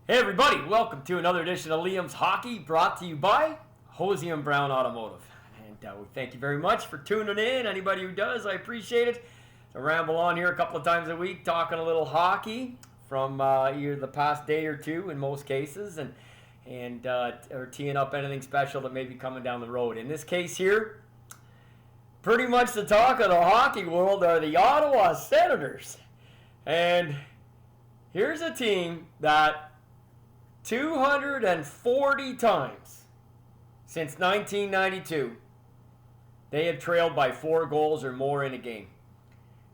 Hey everybody, welcome to another edition of Liam's Hockey, brought to you by Hosie and Brown Automotive. And we thank you very much for tuning in. Anybody who does, I appreciate it. I ramble on here a couple of times a week, talking a little hockey from either the past day or two in most cases, and or teeing up anything special that may be coming down the road. In this case here, pretty much the talk of the hockey world are the Ottawa Senators. And here's a team that 240 times since 1992, they have trailed by 4 goals or more in a game.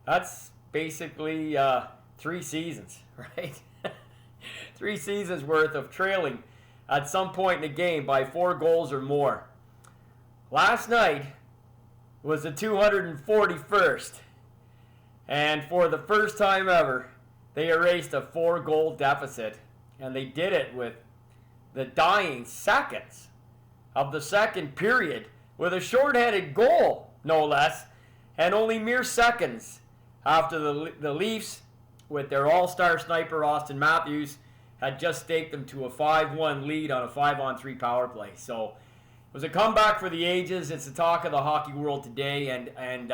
That's basically 3 seasons, right? 3 seasons worth of trailing at some point in the game by 4 goals or more. Last night was the 241st, and for the first time ever, they erased a 4-goal deficit. And they did it with the dying seconds of the second period with a shorthanded goal, no less, and only mere seconds after the Leafs, with their all-star sniper Austin Matthews, had just staked them to a 5-1 lead on a 5-on-3 power play. So it was a comeback for the ages. It's the talk of the hockey world today, and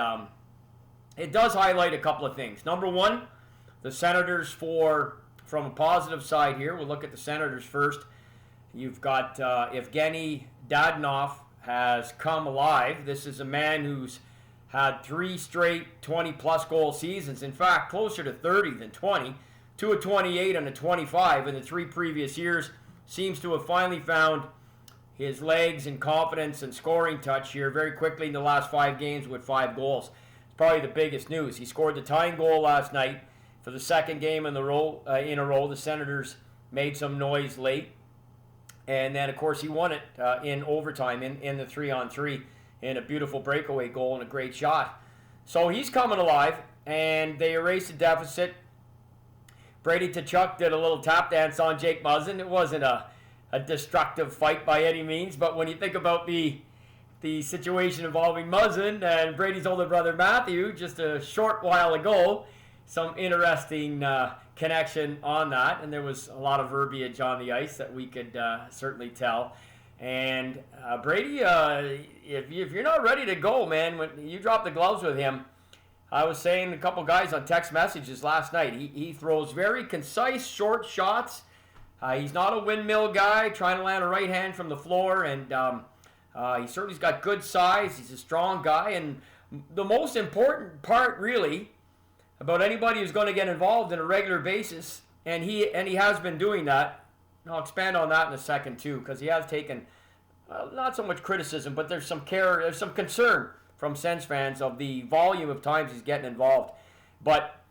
it does highlight a couple of things. Number one, the Senators from a positive side here, we'll look at the Senators first. You've got Evgeny Dadonov has come alive. This is a man who's had 3 straight 20-plus goal seasons. In fact, closer to 30 than 20. 2 of 28 and a 25 in the 3 previous years. Seems to have finally found his legs and confidence and scoring touch here very quickly in the last 5 games with 5 goals. It's probably the biggest news. He scored the tying goal last night. For the second game in a row, the Senators made some noise late. And then, of course, he won it in overtime in the 3-on-3 in a beautiful breakaway goal and a great shot. So he's coming alive, and they erased the deficit. Brady Tkachuk did a little tap dance on Jake Muzzin. It wasn't a destructive fight by any means, but when you think about the situation involving Muzzin and Brady's older brother Matthew just a short while ago, some interesting connection on that, and there was a lot of verbiage on the ice that we could certainly tell. And Brady, if you're not ready to go, man, when you drop the gloves with him, I was saying a couple guys on text messages last night, he throws very concise, short shots. He's not a windmill guy trying to land a right hand from the floor, and he certainly's got good size. He's a strong guy, and the most important part, really, about anybody who's going to get involved on a regular basis, and he has been doing that. I'll expand on that in a second too, because he has taken not so much criticism, but there's some concern from Sens fans of the volume of times he's getting involved. But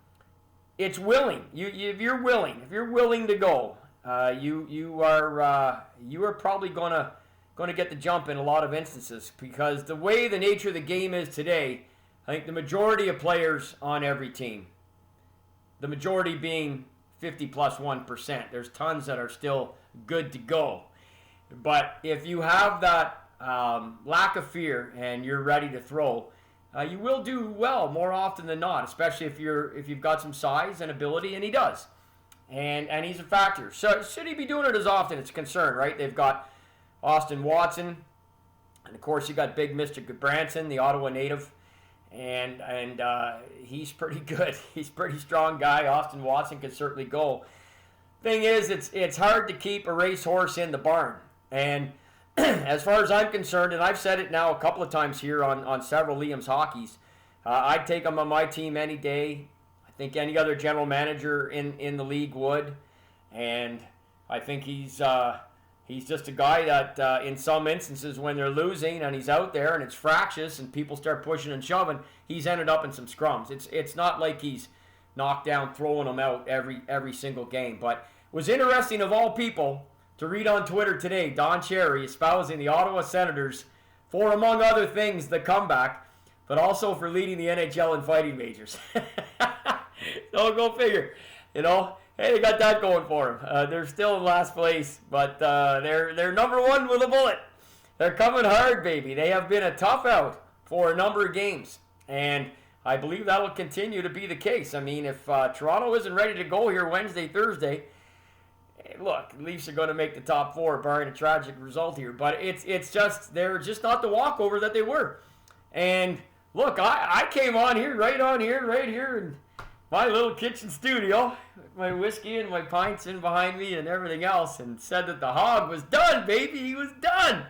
it's willing. If you're willing to go, you are probably going to get the jump in a lot of instances, because the way the nature of the game is today, I think the majority of players on every team, the majority being 50 plus 1%, there's tons that are still good to go. But if you have that lack of fear and you're ready to throw, you will do well more often than not, especially if you've got some size and ability, and he does. And he's a factor. So should he be doing it as often? It's a concern, right? They've got Austin Watson, and of course you got big Mr. Branson, the Ottawa native. And he's pretty good. He's a pretty strong guy. Austin Watson can certainly go. Thing is, it's hard to keep a racehorse in the barn. And as far as I'm concerned, and I've said it now a couple of times here on several Liam's Hockeys, I'd take him on my team any day. I think any other general manager in the league would. And I think he's just a guy that in some instances when they're losing and he's out there and it's fractious and people start pushing and shoving, he's ended up in some scrums. It's not like he's knocked down throwing them out every single game. But it was interesting, of all people, to read on Twitter today, Don Cherry espousing the Ottawa Senators for, among other things, the comeback, but also for leading the NHL in fighting majors. So go figure, Hey, they got that going for them. They're still in last place, but they're number 1 with a bullet. They're coming hard, baby. They have been a tough out for a number of games, and I believe that will continue to be the case. I mean, if Toronto isn't ready to go here Wednesday, Thursday, look, the Leafs are going to make the top 4 barring a tragic result here, but it's just, they're just not the walkover that they were. And look, I came on here, right here in my little kitchen studio, with my whiskey and my pints in behind me and everything else, and said that the Hog was done, baby. He was done.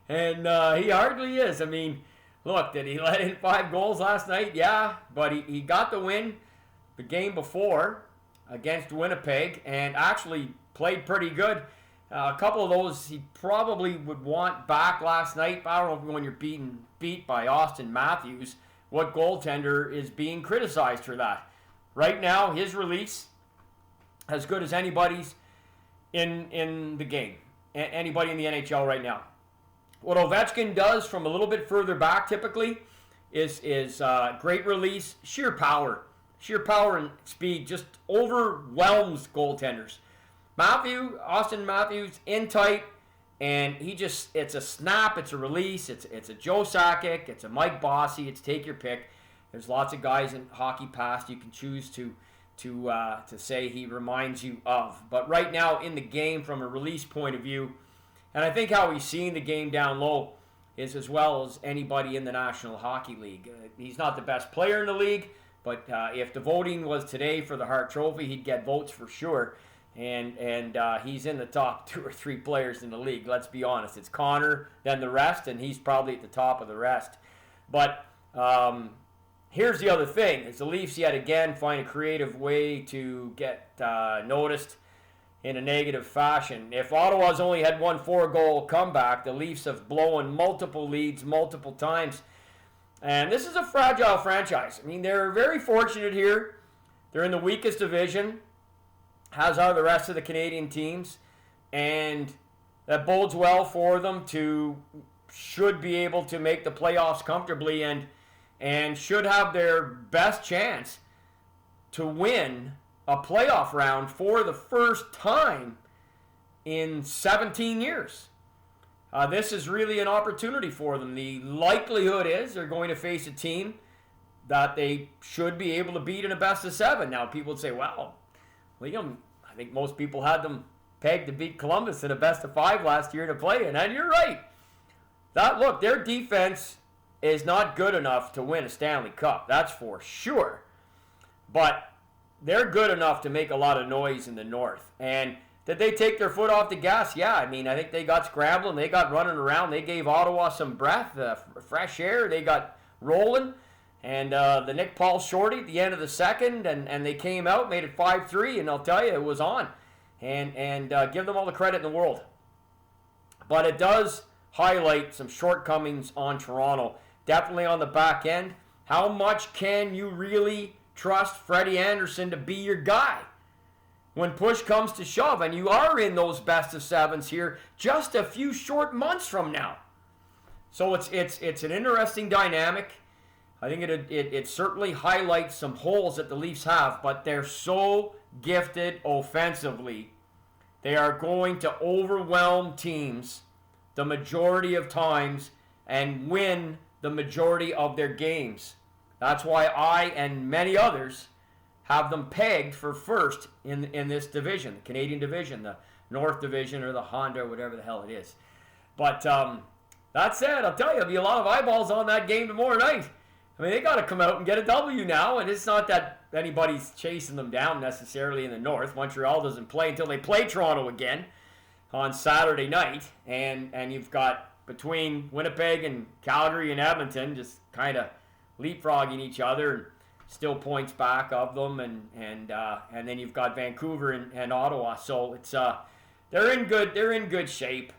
And he hardly is. I mean, look, did he let in 5 goals last night? Yeah, but he got the win the game before against Winnipeg and actually played pretty good. A couple of those he probably would want back last night. I don't know, when you're beat by Austin Matthews, what goaltender is being criticized for that? Right now, his release, as good as anybody's in the game. Anybody in the NHL right now. What Ovechkin does from a little bit further back typically is great release, sheer power. Sheer power and speed just overwhelms goaltenders. Austin Matthews, in tight, and it's a snap, it's a release, it's a Joe Sakic, it's a Mike Bossy, it's take your pick. There's lots of guys in hockey past you can choose to say he reminds you of. But right now in the game, from a release point of view, and I think how he's seeing the game down low is as well as anybody in the National Hockey League. He's not the best player in the league, but if the voting was today for the Hart Trophy, he'd get votes for sure. And he's in the top 2 or 3 players in the league. Let's be honest. It's Connor, then the rest, and he's probably at the top of the rest. But here's the other thing. Is the Leafs yet again find a creative way to get noticed in a negative fashion. If Ottawa's only had one 4-goal comeback, the Leafs have blown multiple leads multiple times. And this is a fragile franchise. I mean, they're very fortunate here. They're in the weakest division, as are the rest of the Canadian teams. And that bodes well for them should be able to make the playoffs comfortably and should have their best chance to win a playoff round for the first time in 17 years. This is really an opportunity for them. The likelihood is they're going to face a team that they should be able to beat in a best of 7. Now, people would say, well, Liam, I think most people had them pegged to beat Columbus in a best of 5 last year to play in, and you're right. Look, their defense is not good enough to win a Stanley Cup, that's for sure. But they're good enough to make a lot of noise in the North. And did they take their foot off the gas? Yeah, I mean, I think they got scrambling. They got running around. They gave Ottawa some breath, fresh air. They got rolling. And the Nick Paul shorty at the end of the second, and they came out, made it 5-3, and I'll tell you, it was on. And give them all the credit in the world. But it does highlight some shortcomings on Toronto. Definitely on the back end. How much can you really trust Freddie Anderson to be your guy when push comes to shove, and you are in those best of 7s here just a few short months from now? So it's an interesting dynamic. I think it certainly highlights some holes that the Leafs have, but they're so gifted offensively. They are going to overwhelm teams the majority of times and win the majority of their games. That's why I and many others have them pegged for first in this division, the Canadian division, the North division, or the Honda, whatever the hell it is. But that said, I'll tell you, there'll be a lot of eyeballs on that game tomorrow night. I mean, they got to come out and get a W now, and it's not that anybody's chasing them down necessarily in the North. Montreal doesn't play until they play Toronto again on Saturday night, and you've got between Winnipeg and Calgary and Edmonton just kind of leapfrogging each other, and still points back of them, and then you've got Vancouver and Ottawa. So it's they're in good shape,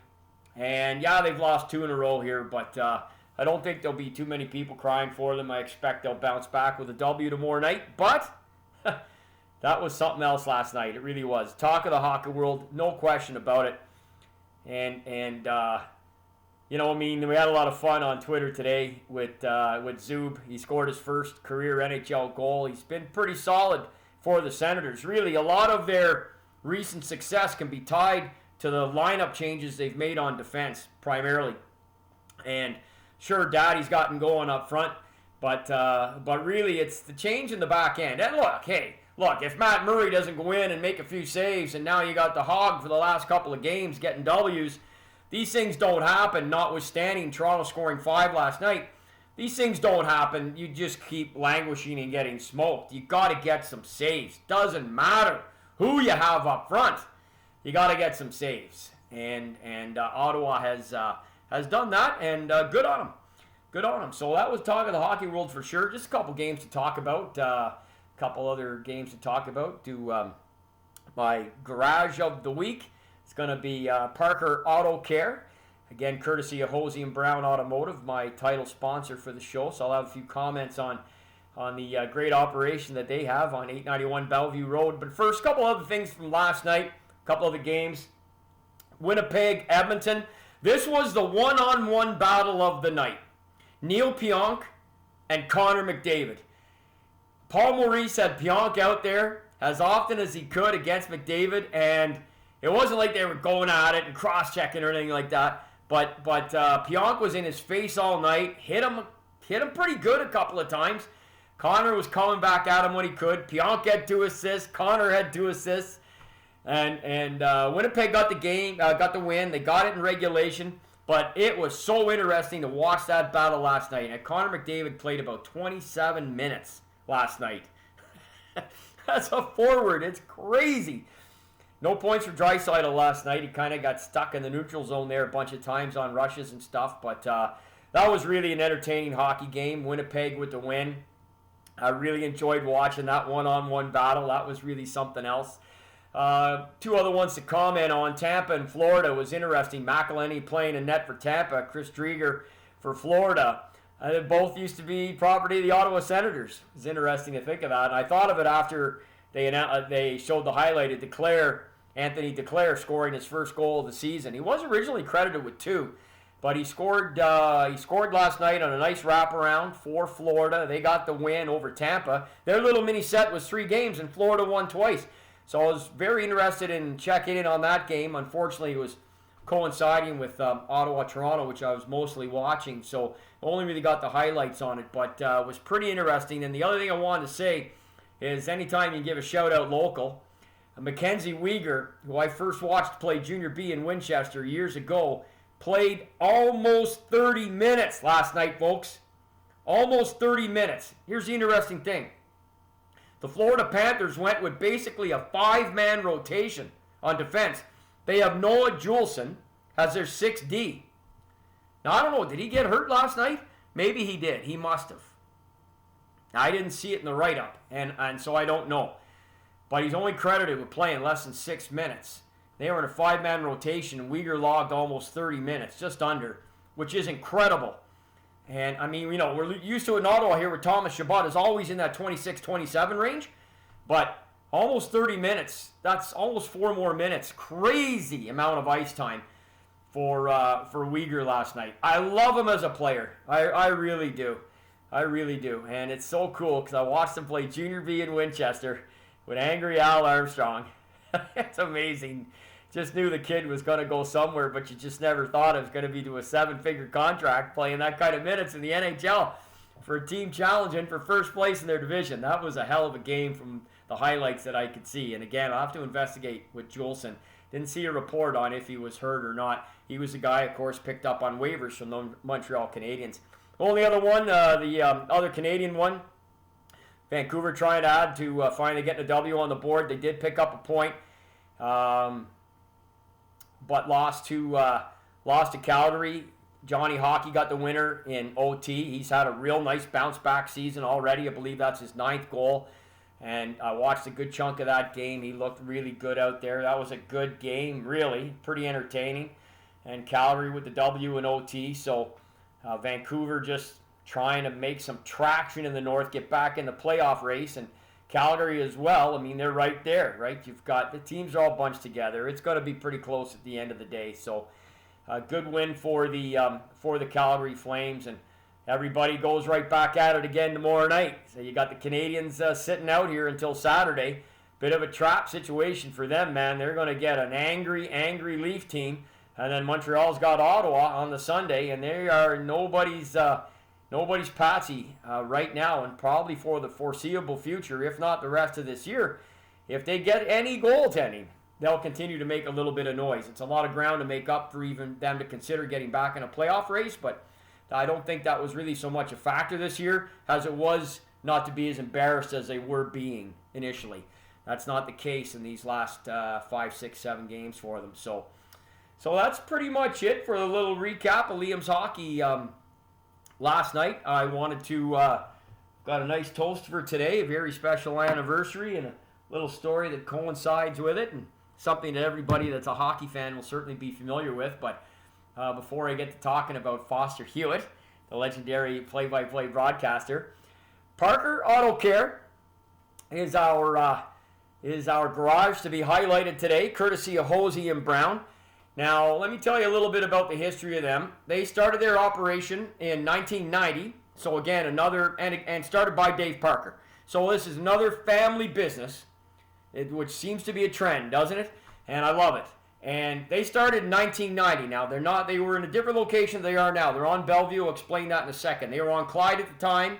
and yeah, they've lost 2 in a row here, but I don't think there'll be too many people crying for them. I expect they'll bounce back with a W tomorrow night, but that was something else last night. It really was. Talk of the hockey world, no question about it. And you know, I mean, we had a lot of fun on Twitter today with Zub. He scored his first career NHL goal. He's been pretty solid for the Senators. Really, a lot of their recent success can be tied to the lineup changes they've made on defense, primarily. And sure, Daddy's gotten going up front, but really it's the change in the back end. And look, hey, look, if Matt Murray doesn't go in and make a few saves, and now you got the Hog for the last couple of games getting W's, these things don't happen, notwithstanding Toronto scoring 5 last night. These things don't happen. You just keep languishing and getting smoked. You got to get some saves. Doesn't matter who you have up front. You got to get some saves. And Ottawa has done that, and good on them. Good on them. So that was talk of the hockey world for sure. Just a couple games to talk about. A couple other games to talk about. Do my garage of the week. It's going to be Parker Auto Care. Again, courtesy of Hosie and Brown Automotive, my title sponsor for the show. So I'll have a few comments on the great operation that they have on 891 Bellevue Road. But first, a couple other things from last night, a couple of the games. Winnipeg, Edmonton. This was the one-on-one battle of the night. Neal Pionk and Connor McDavid. Paul Maurice had Pionk out there as often as he could against McDavid, and it wasn't like they were going at it and cross-checking or anything like that. But Pionk was in his face all night, hit him pretty good a couple of times. Connor was coming back at him when he could. Pionk had 2 assists. Connor had 2 assists. And Winnipeg got the win. They got it in regulation. But it was so interesting to watch that battle last night. And Connor McDavid played about 27 minutes last night. That's a forward. It's crazy. No points for Draisaitl last night. He kind of got stuck in the neutral zone there a bunch of times on rushes and stuff. But that was really an entertaining hockey game. Winnipeg with the win. I really enjoyed watching that one-on-one battle. That was really something else. 2 other ones to comment on. Tampa and Florida was interesting. McElhinney playing in net for Tampa. Chris Drieger for Florida. They both used to be property of the Ottawa Senators. It was interesting to think of that. And I thought of it after they showed the highlight of Anthony Declaire scoring his first goal of the season. He was originally credited with 2, but he scored last night on a nice wraparound for Florida. They got the win over Tampa. Their little mini set was 3 games, and Florida won twice. So I was very interested in checking in on that game. Unfortunately, it was coinciding with Ottawa-Toronto, which I was mostly watching, so only really got the highlights on it, but it was pretty interesting. And the other thing I wanted to say is anytime you give a shout-out local, MacKenzie Weegar, who I first watched play Junior B in Winchester years ago, played almost 30 minutes last night, folks. Almost 30 minutes. Here's the interesting thing. The Florida Panthers went with basically a 5-man rotation on defense. They have Noah Juleson as their 6D. Now, I don't know, did he get hurt last night? Maybe he did. He must have. I didn't see it in the write-up, and so I don't know. But he's only credited with playing less than 6 minutes. They were in a 5-man rotation, and Weegar logged almost 30 minutes, just under, which is incredible. And, I mean, we're used to it in Ottawa here with Thomas Chabot is always in that 26-27 range. But almost 30 minutes, that's almost 4 more minutes. Crazy amount of ice time for Weegar last night. I love him as a player. I really do. I really do. And it's so cool because I watched him play Junior B in Winchester with Angry Al Armstrong. It's amazing. Just knew the kid was going to go somewhere, but you just never thought it was going to be to a 7-figure contract playing that kind of minutes in the NHL for a team challenging for first place in their division. That was a hell of a game from the highlights that I could see. And again, I'll have to investigate with Juleson. Didn't see a report on if he was hurt or not. He was a guy, of course, picked up on waivers from the Montreal Canadiens. Only other one, the other Canadian one, Vancouver trying to add to finally getting a W on the board. They did pick up a point, but lost to Calgary. Johnny Hockey got the winner in OT. He's had a real nice bounce-back season already. I believe that's his 9th goal. And I watched a good chunk of that game. He looked really good out there. That was a good game, really. Pretty entertaining. And Calgary with the W in OT. So Vancouver just trying to make some traction in the North, get back in the playoff race, and Calgary as well. I mean, they're right there, right? You've got the teams are all bunched together. It's going to be pretty close at the end of the day. So, a good win for the Calgary Flames, and everybody goes right back at it again tomorrow night. So you got the Canadiens sitting out here until Saturday. Bit of a trap situation for them, man. They're going to get an angry Leaf team, and then Montreal's got Ottawa on the Sunday, and they are nobody's nobody's patsy right now, and probably for the foreseeable future, if not the rest of this year. If they get any goaltending, they'll continue to make a little bit of noise. It's a lot of ground to make up for even them to consider getting back in a playoff race, but I don't think that was really so much a factor this year as it was not to be as embarrassed as they were being initially. That's not the case in these last 5, 6, 7 games for them. So that's pretty much it for the little recap of Liam's hockey last night. I wanted to got a nice toast for today, a very special anniversary, and a little story that coincides with it, and something that everybody that's a hockey fan will certainly be familiar with. But before I get to talking about Foster Hewitt, the legendary play-by-play broadcaster, Parker Auto Care is our garage to be highlighted today, courtesy of Hosie and Brown. Now, let me tell you a little bit about the history of them. They started their operation in 1990, so again, and started by Dave Parker. So this is another family business, which seems to be a trend, doesn't it? And I love it. And they started in 1990. Now, they were in a different location than they are now. They're on Bellevue. I'll explain that in a second. They were on Clyde at the time.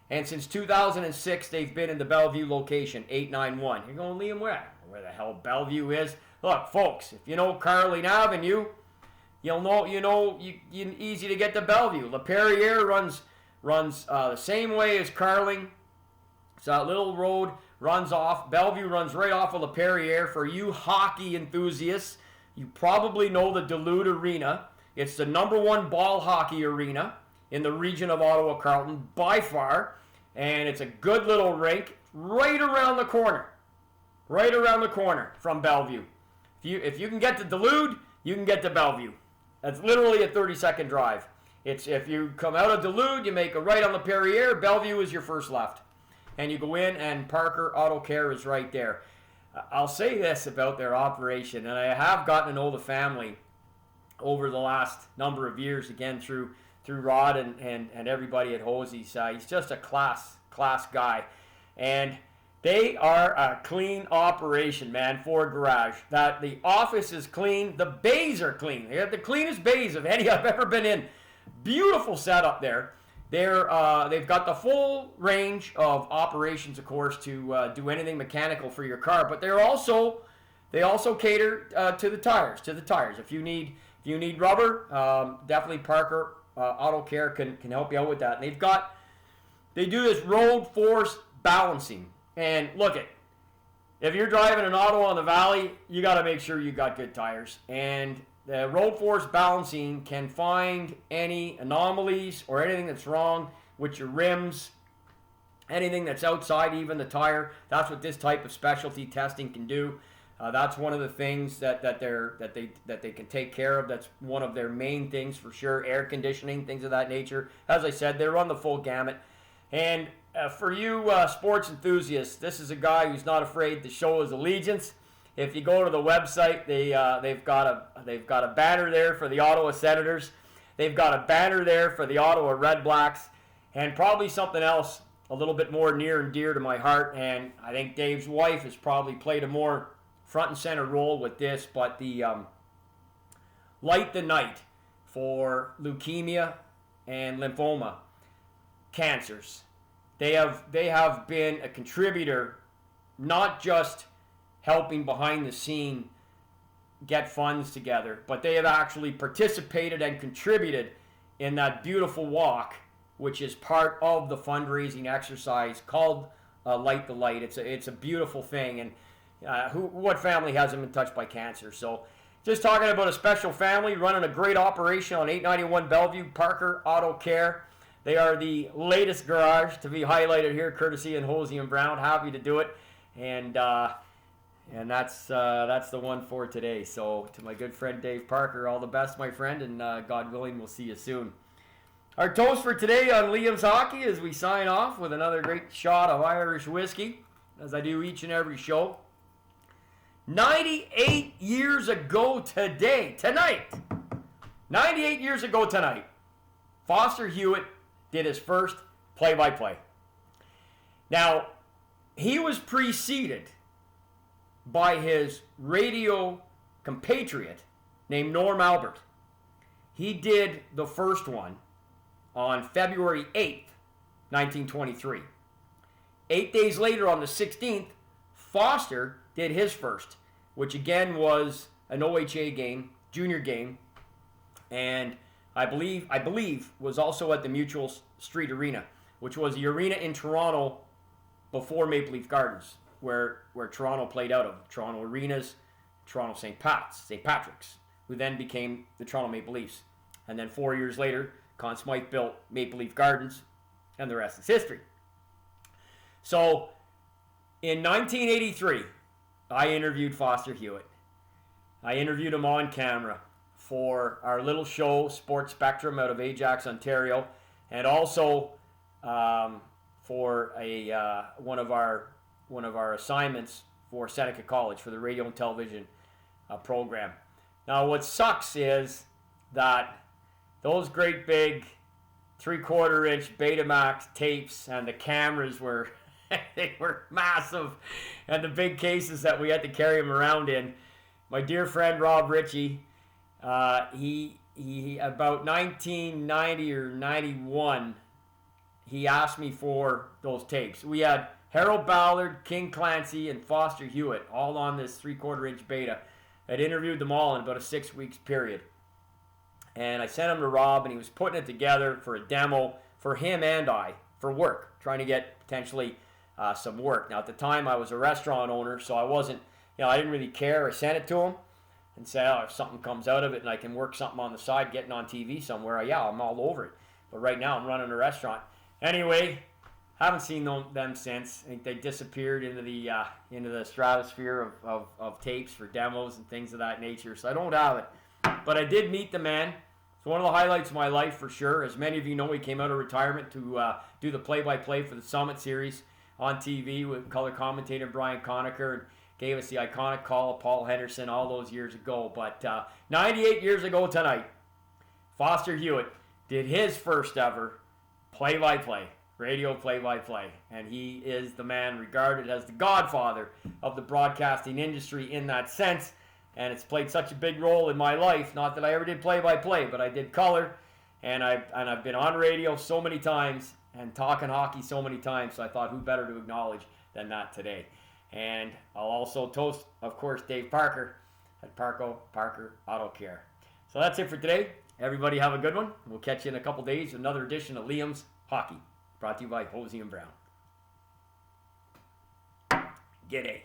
And since 2006, they've been in the Bellevue location, 891. You're going, Liam, where the hell Bellevue is? Look, folks, if you know Carling Avenue, you'll easy to get to Bellevue. LaPerriere runs the same way as Carling. It's that little road runs off. Bellevue runs right off of LaPerriere. For you hockey enthusiasts, you probably know the Duluth Arena. It's the #1 ball hockey arena in the region of Ottawa-Carleton by far, and it's a good little rink right around the corner from Bellevue. If you can get to Duluth, you can get to Bellevue. That's literally a 30-second drive. If you come out of Duluth, you make a right on LaPerriere, Bellevue is your first left. And you go in, and Parker Auto Care is right there. I'll say this about their operation, and I have gotten to know the family over the last number of years, again, through Rod and everybody at Hosie's. He's just a class guy. And they are a clean operation, man, for a garage. That the office is clean. The bays are clean. They have the cleanest bays of any I've ever been in. Beautiful setup there. They've got the full range of operations, of course, to do anything mechanical for your car. But they also cater to the tires. If you need rubber, definitely Parker Auto Care can help you out with that. And they do this road force balancing. And look if you're driving an auto on the valley, you got to make sure you got good tires. And the road force balancing can find any anomalies or anything that's wrong with your rims, anything that's outside even the tire. That's what this type of specialty testing can do. That's one of the things that they can take care of. That's one of their main things for sure. Air conditioning, things of that nature. As I said, they run the full gamut. And for you sports enthusiasts, this is a guy who's not afraid to show his allegiance. If you go to the website, they've got a banner there for the Ottawa Senators. They've got a banner there for the Ottawa Red Blacks, and probably something else a little bit more near and dear to my heart. And I think Dave's wife has probably played a more front and center role with this, but the Light the Night for leukemia and lymphoma cancers. They have been a contributor, not just helping behind the scene get funds together, but they have actually participated and contributed in that beautiful walk, which is part of the fundraising exercise called Light the Light. It's a beautiful thing, and what family hasn't been touched by cancer? So just talking about a special family running a great operation on 891 Bellevue, Parker Auto Care. They are the latest garage to be highlighted here, courtesy and Hosie and Brown. Happy to do it, and that's the one for today. So to my good friend Dave Parker, all the best, my friend, and God willing, we'll see you soon. Our toast for today on Liam's Hockey as we sign off with another great shot of Irish whiskey, as I do each and every show. 98 years ago tonight, 98 years ago tonight, Foster Hewitt did his first play-by-play. Now, he was preceded by his radio compatriot named Norm Albert. He did the first one on February 8th, 1923. 8 days later, on the 16th, Foster did his first, which again was an OHA game, junior game, and I believe was also at the Mutual Street Arena, which was the arena in Toronto before Maple Leaf Gardens, where Toronto played out of. Toronto Arenas, Toronto St. Patrick's, who then became the Toronto Maple Leafs. And then 4 years later, Conn Smythe built Maple Leaf Gardens, and the rest is history. So, in 1983, I interviewed Foster Hewitt. I interviewed him on camera for our little show, Sports Spectrum, out of Ajax, Ontario, and also for one of our assignments for Seneca College for the radio and television program. Now, what sucks is that those great big 3/4-inch Betamax tapes and the cameras were they were massive, and the big cases that we had to carry them around in. My dear friend Rob Ritchie, he about 1990 or 91, he asked me for those tapes. We had Harold Ballard, King Clancy, and Foster Hewitt all on this 3/4-inch beta. I'd interviewed them all in about a 6 weeks period. And I sent them to Rob, and he was putting it together for a demo for him and I, for work, trying to get potentially some work. Now, at the time, I was a restaurant owner, so I wasn't, I didn't really care. I sent it to him and said, if something comes out of it and I can work something on the side, getting on TV somewhere, I'm all over it. But right now, I'm running a restaurant. Anyway, haven't seen them since. I think they disappeared into the stratosphere of tapes for demos and things of that nature, so I don't have it. But I did meet the man. It's one of the highlights of my life for sure. As many of you know, he came out of retirement to do the play-by-play for the Summit Series on TV with color commentator Brian Conacher, and gave us the iconic call of Paul Henderson all those years ago. But 98 years ago tonight, Foster Hewitt did his first ever play-by-play, radio play-by-play. And he is the man regarded as the godfather of the broadcasting industry in that sense. And it's played such a big role in my life. Not that I ever did play-by-play, but I did color. And I've been on radio so many times and talking hockey so many times. So I thought, who better to acknowledge than that today? And I'll also toast, of course, Dave Parker at Parker Auto Care. So that's it for today. Everybody have a good one. We'll catch you in a couple days with another edition of Liam's Hockey, brought to you by Hosie and Brown. G'day.